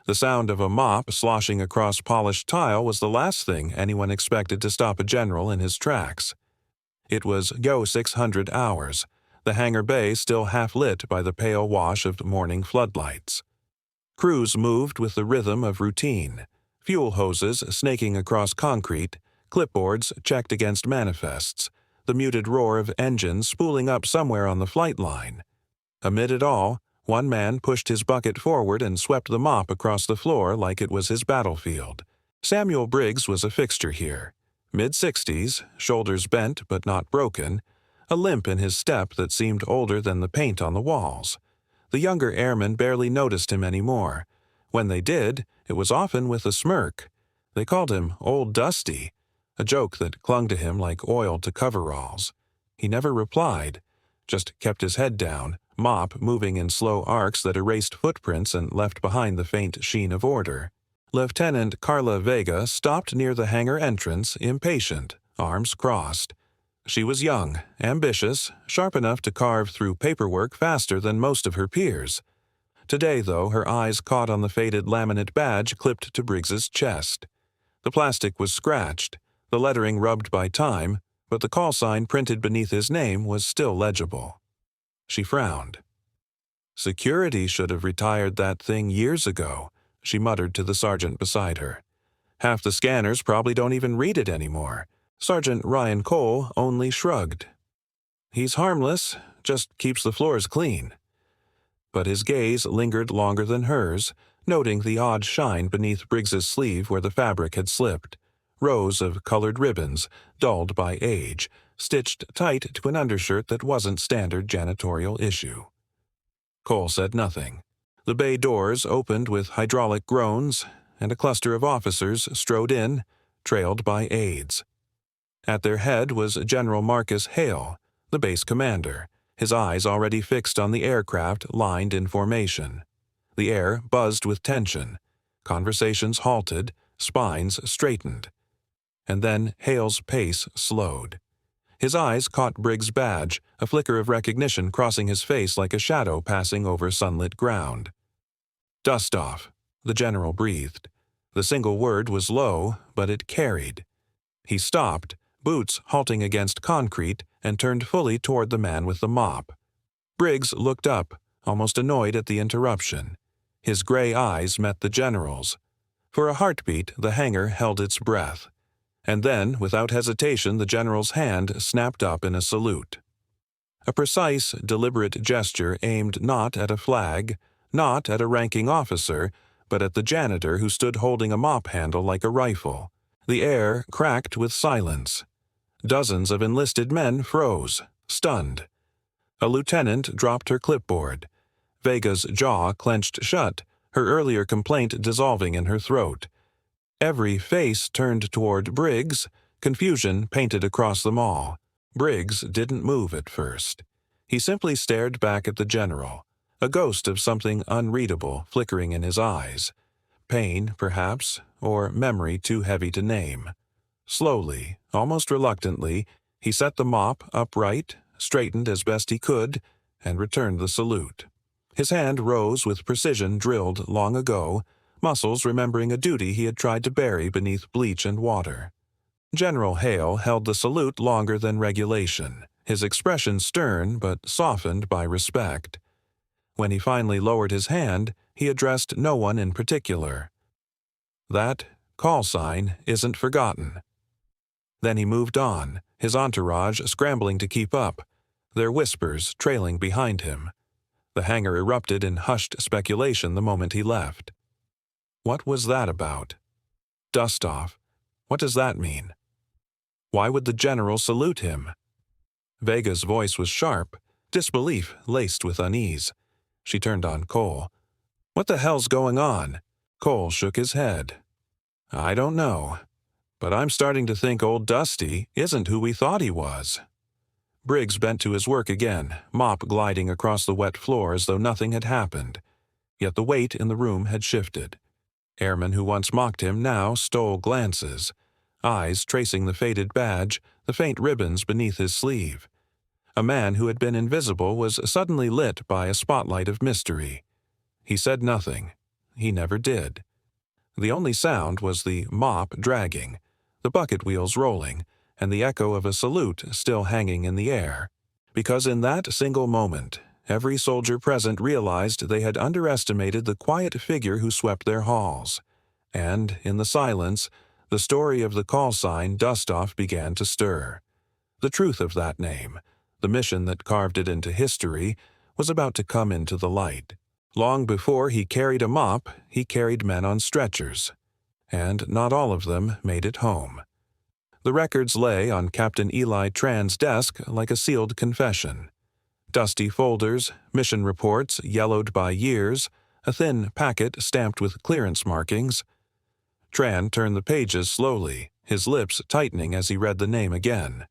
The sound of a mop sloshing across polished tile was the last thing anyone expected to stop a general in his tracks. It was Go 600 hours, the hangar bay still half-lit by the pale wash of morning floodlights. Crews moved with the rhythm of routine, fuel hoses snaking across concrete, clipboards checked against manifests, the muted roar of engines spooling up somewhere on the flight line. Amid it all, one man pushed his bucket forward and swept the mop across the floor like it was his battlefield. Samuel Briggs was a fixture here. Mid-60s, shoulders bent but not broken, a limp in his step that seemed older than the paint on the walls. The younger airmen barely noticed him anymore. When they did, it was often with a smirk. They called him Old Dusty, a joke that clung to him like oil to coveralls. He never replied, just kept his head down, mop moving in slow arcs that erased footprints and left behind the faint sheen of order. Lieutenant Carla Vega stopped near the hangar entrance, impatient, arms crossed. She was young, ambitious, sharp enough to carve through paperwork faster than most of her peers. Today, though, her eyes caught on the faded laminate badge clipped to Briggs's chest. The plastic was scratched, the lettering rubbed by time, but the call sign printed beneath his name was still legible. She frowned. "Security should have retired that thing years ago," she muttered to the sergeant beside her. "Half the scanners probably don't even read it anymore." Sergeant Ryan Cole only shrugged. "He's harmless, just keeps the floors clean." But his gaze lingered longer than hers, noting the odd shine beneath Briggs's sleeve where the fabric had slipped. Rows of colored ribbons, dulled by age, stitched tight to an undershirt that wasn't standard janitorial issue. Cole said nothing. The bay doors opened with hydraulic groans, and a cluster of officers strode in, trailed by aides. At their head was General Marcus Hale, the base commander, his eyes already fixed on the aircraft lined in formation. The air buzzed with tension. Conversations halted, spines straightened. And then Hale's pace slowed. His eyes caught Briggs' badge, a flicker of recognition crossing his face like a shadow passing over sunlit ground. "Dust off," the general breathed. The single word was low, but it carried. He stopped, boots halting against concrete, and turned fully toward the man with the mop. Briggs looked up, almost annoyed at the interruption. His gray eyes met the general's. For a heartbeat, the hangar held its breath. And then, without hesitation, the general's hand snapped up in a salute. A precise, deliberate gesture aimed not at a flag, not at a ranking officer, but at the janitor who stood holding a mop handle like a rifle. The air cracked with silence. Dozens of enlisted men froze, stunned. A lieutenant dropped her clipboard. Vega's jaw clenched shut, her earlier complaint dissolving in her throat. Every face turned toward Briggs, confusion painted across them all. Briggs didn't move at first. He simply stared back at the general, a ghost of something unreadable flickering in his eyes. Pain, perhaps, or memory too heavy to name. Slowly, almost reluctantly, he set the mop upright, straightened as best he could, and returned the salute. His hand rose with precision drilled long ago, muscles remembering a duty he had tried to bury beneath bleach and water. General Hale held the salute longer than regulation, his expression stern but softened by respect. When he finally lowered his hand, he addressed no one in particular. "That call sign isn't forgotten." Then he moved on, his entourage scrambling to keep up, their whispers trailing behind him. The hangar erupted in hushed speculation the moment he left. What was that about? Dust off. What does that mean? Why would the general salute him? Vega's voice was sharp, disbelief laced with unease. She turned on Cole. "What the hell's going on?" Cole shook his head. "I don't know, but I'm starting to think old Dusty isn't who we thought he was." Briggs bent to his work again, mop gliding across the wet floor as though nothing had happened. Yet the weight in the room had shifted. Airmen who once mocked him now stole glances, eyes tracing the faded badge, the faint ribbons beneath his sleeve. A man who had been invisible was suddenly lit by a spotlight of mystery. He said nothing, he never did. The only sound was the mop dragging, the bucket wheels rolling, and the echo of a salute still hanging in the air. Because in that single moment, every soldier present realized they had underestimated the quiet figure who swept their halls. And, in the silence, the story of the call sign dust-off began to stir. The truth of that name, the mission that carved it into history, was about to come into the light. Long before he carried a mop, he carried men on stretchers. And not all of them made it home. The records lay on Captain Eli Tran's desk like a sealed confession. Dusty folders, mission reports yellowed by years, a thin packet stamped with clearance markings. Tran turned the pages slowly, his lips tightening as he read the name again.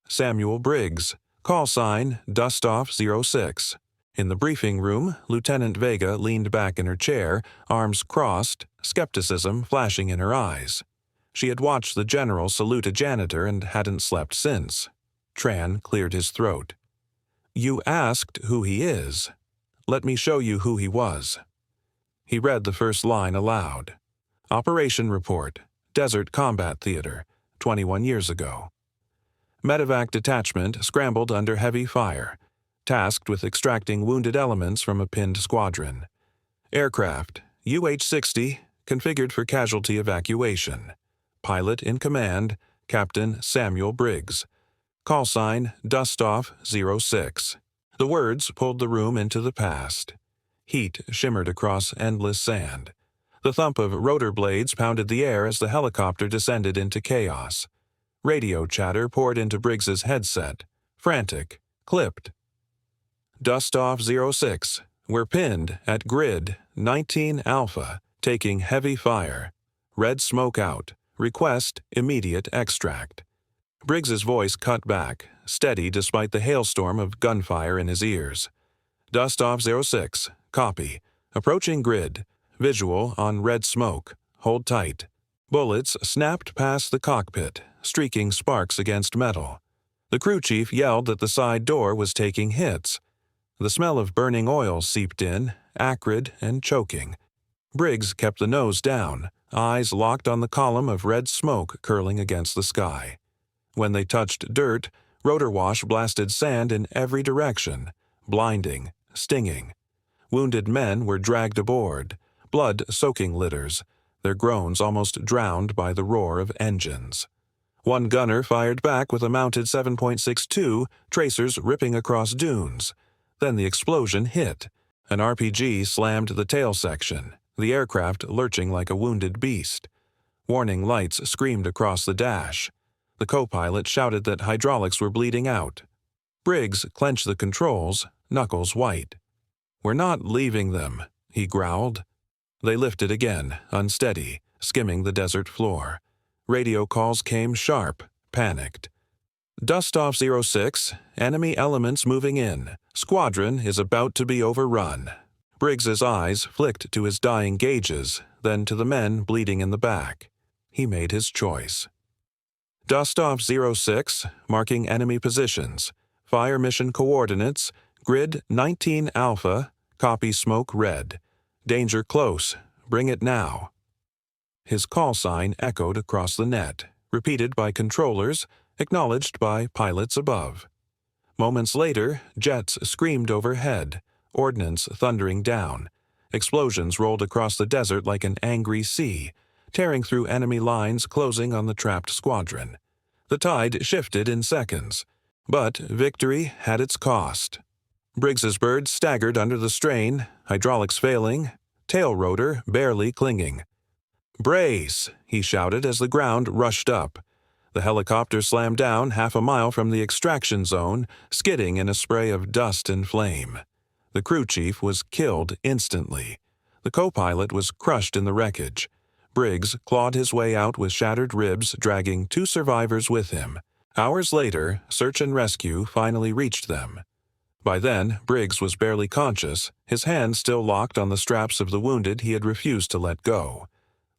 Samuel Briggs, call sign Dust-Off 06. In the briefing room, Lieutenant Vega leaned back in her chair, arms crossed, skepticism flashing in her eyes. She had watched the general salute a janitor and hadn't slept since. Tran cleared his throat. "You asked who he is. Let me show you who he was." He read the first line aloud. Operation Report, Desert Combat Theater, 21 years ago. Medevac detachment scrambled under heavy fire, tasked with extracting wounded elements from a pinned squadron. Aircraft, UH-60, configured for casualty evacuation. Pilot in command, Captain Samuel Briggs. Call sign Dust-Off 06. The words pulled the room into the past. Heat shimmered across endless sand. The thump of rotor blades pounded the air as the helicopter descended into chaos. Radio chatter poured into Briggs's headset. Frantic, clipped. Dust-Off 06. We're pinned at grid 19 Alpha, taking heavy fire. Red smoke out. Request immediate extract. Briggs's voice cut back, steady despite the hailstorm of gunfire in his ears. Dust-Off 06. Copy. Approaching grid. Visual on red smoke. Hold tight. Bullets snapped past the cockpit, streaking sparks against metal. The crew chief yelled that the side door was taking hits. The smell of burning oil seeped in, acrid and choking. Briggs kept the nose down, eyes locked on the column of red smoke curling against the sky. When they touched dirt, rotor wash blasted sand in every direction, blinding, stinging. Wounded men were dragged aboard, blood soaking litters, their groans almost drowned by the roar of engines. One gunner fired back with a mounted 7.62, tracers ripping across dunes. Then the explosion hit. An RPG slammed the tail section, the aircraft lurching like a wounded beast. Warning lights screamed across the dash. The co-pilot shouted that hydraulics were bleeding out. Briggs clenched the controls, knuckles white. "We're not leaving them," he growled. They lifted again, unsteady, skimming the desert floor. Radio calls came sharp, panicked. Dust-Off 06, enemy elements moving in. Squadron is about to be overrun. Briggs's eyes flicked to his dying gauges, then to the men bleeding in the back. He made his choice. Dust-Off 06, marking enemy positions. Fire mission coordinates, grid 19 Alpha, copy smoke red. Danger close, bring it now. His call sign echoed across the net, repeated by controllers, acknowledged by pilots above. Moments later, jets screamed overhead, ordnance thundering down. Explosions rolled across the desert like an angry sea, tearing through enemy lines closing on the trapped squadron. The tide shifted in seconds, but victory had its cost. Briggs's bird staggered under the strain, hydraulics failing, tail rotor barely clinging. "Brace!" he shouted as the ground rushed up. The helicopter slammed down half a mile from the extraction zone, skidding in a spray of dust and flame. The crew chief was killed instantly. The co-pilot was crushed in the wreckage. Briggs clawed his way out with shattered ribs, dragging 2 survivors with him. Hours later, search and rescue finally reached them. By then, Briggs was barely conscious, his hands still locked on the straps of the wounded he had refused to let go.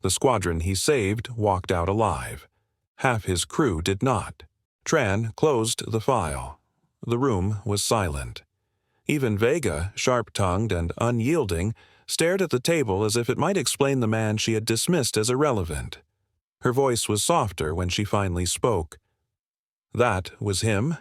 The squadron he saved walked out alive. Half his crew did not. Tran closed the file. The room was silent. Even Vega, sharp-tongued and unyielding, stared at the table as if it might explain the man she had dismissed as irrelevant. Her voice was softer when she finally spoke. "That was him?"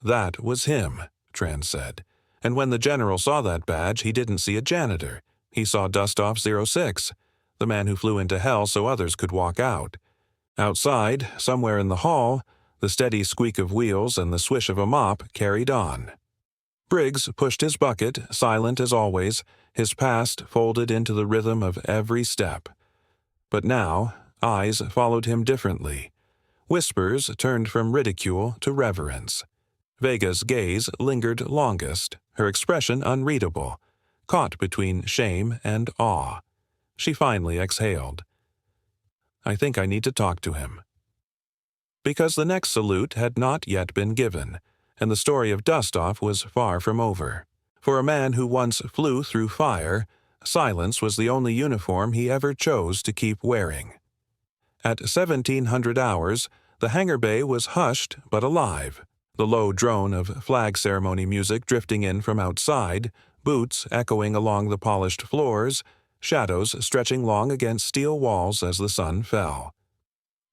"That was him," Tran said. And when the general saw that badge, he didn't see a janitor. He saw Dustoff 06, the man who flew into hell so others could walk out. Outside, somewhere in the hall, the steady squeak of wheels and the swish of a mop carried on. Briggs pushed his bucket, silent as always, his past folded into the rhythm of every step. But now, eyes followed him differently. Whispers turned from ridicule to reverence. Vega's gaze lingered longest, her expression unreadable, caught between shame and awe. She finally exhaled. "I think I need to talk to him." Because the next salute had not yet been given, and the story of Dustoff was far from over. For a man who once flew through fire, silence was the only uniform he ever chose to keep wearing. At 1700 hours, the hangar bay was hushed but alive, the low drone of flag ceremony music drifting in from outside, boots echoing along the polished floors, shadows stretching long against steel walls as the sun fell.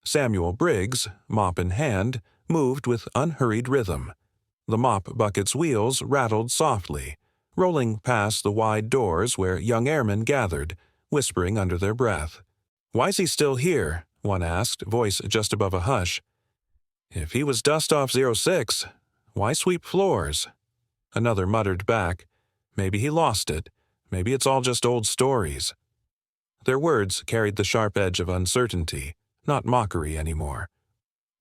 Samuel Briggs, mop in hand, moved with unhurried rhythm. The mop bucket's wheels rattled softly, rolling past the wide doors where young airmen gathered, whispering under their breath. "Why's he still here?" one asked, voice just above a hush. "If he was Dustoff 06, why sweep floors?" Another muttered back, "Maybe he lost it. Maybe it's all just old stories." Their words carried the sharp edge of uncertainty, not mockery anymore.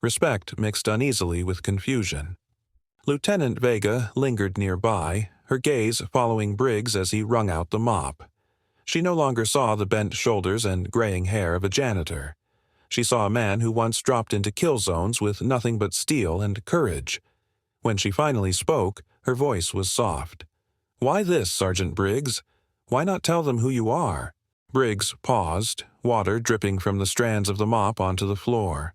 Respect mixed uneasily with confusion. Lieutenant Vega lingered nearby, her gaze following Briggs as he wrung out the mop. She no longer saw the bent shoulders and graying hair of a janitor. She saw a man who once dropped into kill zones with nothing but steel and courage. When she finally spoke, her voice was soft. "Why this, Sergeant Briggs? Why not tell them who you are?" Briggs paused, water dripping from the strands of the mop onto the floor.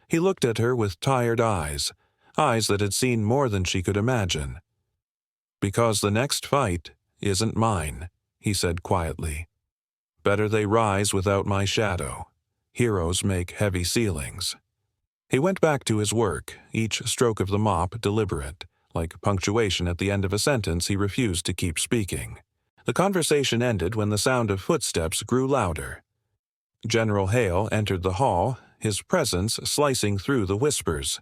He looked at her with tired eyes that had seen more than she could imagine. "Because the next fight isn't mine," he said quietly. "Better they rise without my shadow. Heroes make heavy ceilings." He went back to his work, each stroke of the mop deliberate. Like punctuation at the end of a sentence, he refused to keep speaking. The conversation ended when the sound of footsteps grew louder. General Hale entered the hall, his presence slicing through the whispers.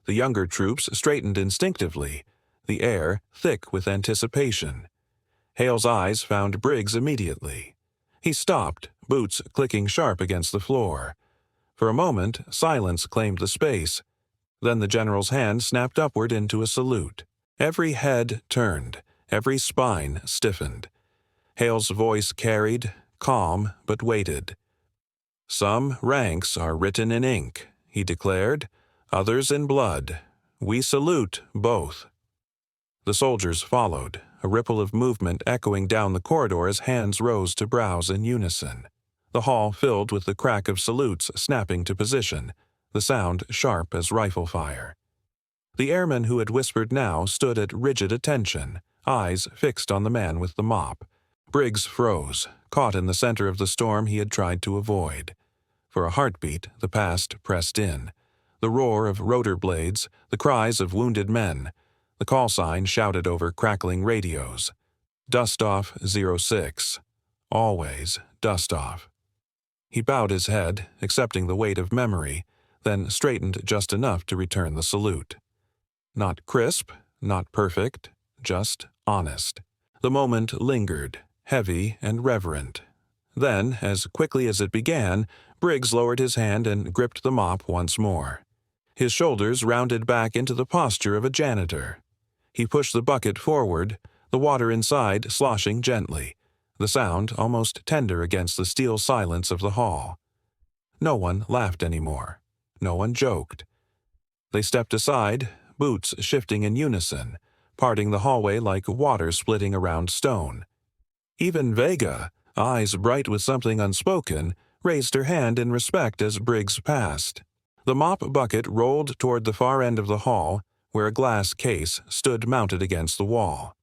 The younger troops straightened instinctively, the air thick with anticipation. Hale's eyes found Briggs immediately. He stopped, boots clicking sharp against the floor. For a moment, silence claimed the space. Then the general's hand snapped upward into a salute. Every head turned, every spine stiffened. Hale's voice carried, calm but weighted. "Some ranks are written in ink," he declared, "others in blood. We salute both." The soldiers followed, a ripple of movement echoing down the corridor as hands rose to brows in unison. The hall filled with the crack of salutes snapping to position, the sound sharp as rifle fire. The airman who had whispered now stood at rigid attention, eyes fixed on the man with the mop. Briggs froze, caught in the center of the storm he had tried to avoid. For a heartbeat, the past pressed in. The roar of rotor blades, the cries of wounded men, the call sign shouted over crackling radios. Dustoff 06. Always Dustoff. He bowed his head, accepting the weight of memory, then straightened just enough to return the salute. Not crisp, not perfect, just honest. The moment lingered, heavy and reverent. Then, as quickly as it began, Briggs lowered his hand and gripped the mop once more. His shoulders rounded back into the posture of a janitor. He pushed the bucket forward, the water inside sloshing gently, the sound almost tender against the steel silence of the hall. No one laughed anymore. No one joked. They stepped aside, boots shifting in unison, parting the hallway like water splitting around stone. Even Vega, eyes bright with something unspoken, raised her hand in respect as Briggs passed. The mop bucket rolled toward the far end of the hall, where a glass case stood mounted against the wall.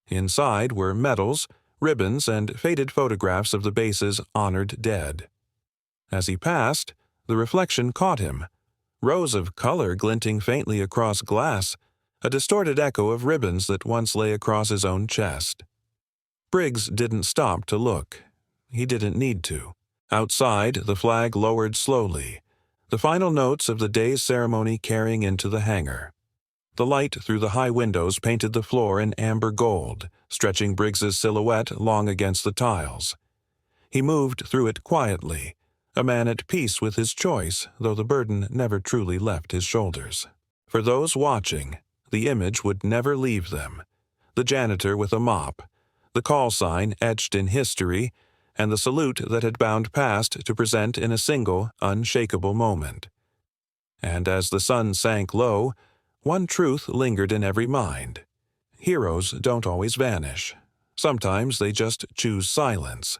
Inside were medals, ribbons, and faded photographs of the base's honored dead. As he passed, the reflection caught him. Rows of color glinting faintly across glass, a distorted echo of ribbons that once lay across his own chest. Briggs didn't stop to look. He didn't need to. Outside, the flag lowered slowly, the final notes of the day's ceremony carrying into the hangar. The light through the high windows painted the floor in amber gold, stretching Briggs's silhouette long against the tiles. He moved through it quietly, a man at peace with his choice, though the burden never truly left his shoulders. For those watching, the image would never leave them. The janitor with a mop, the call sign etched in history, and the salute that had bound past to present in a single, unshakable moment. And as the sun sank low, one truth lingered in every mind. Heroes don't always vanish. Sometimes they just choose silence.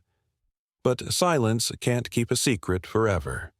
But silence can't keep a secret forever.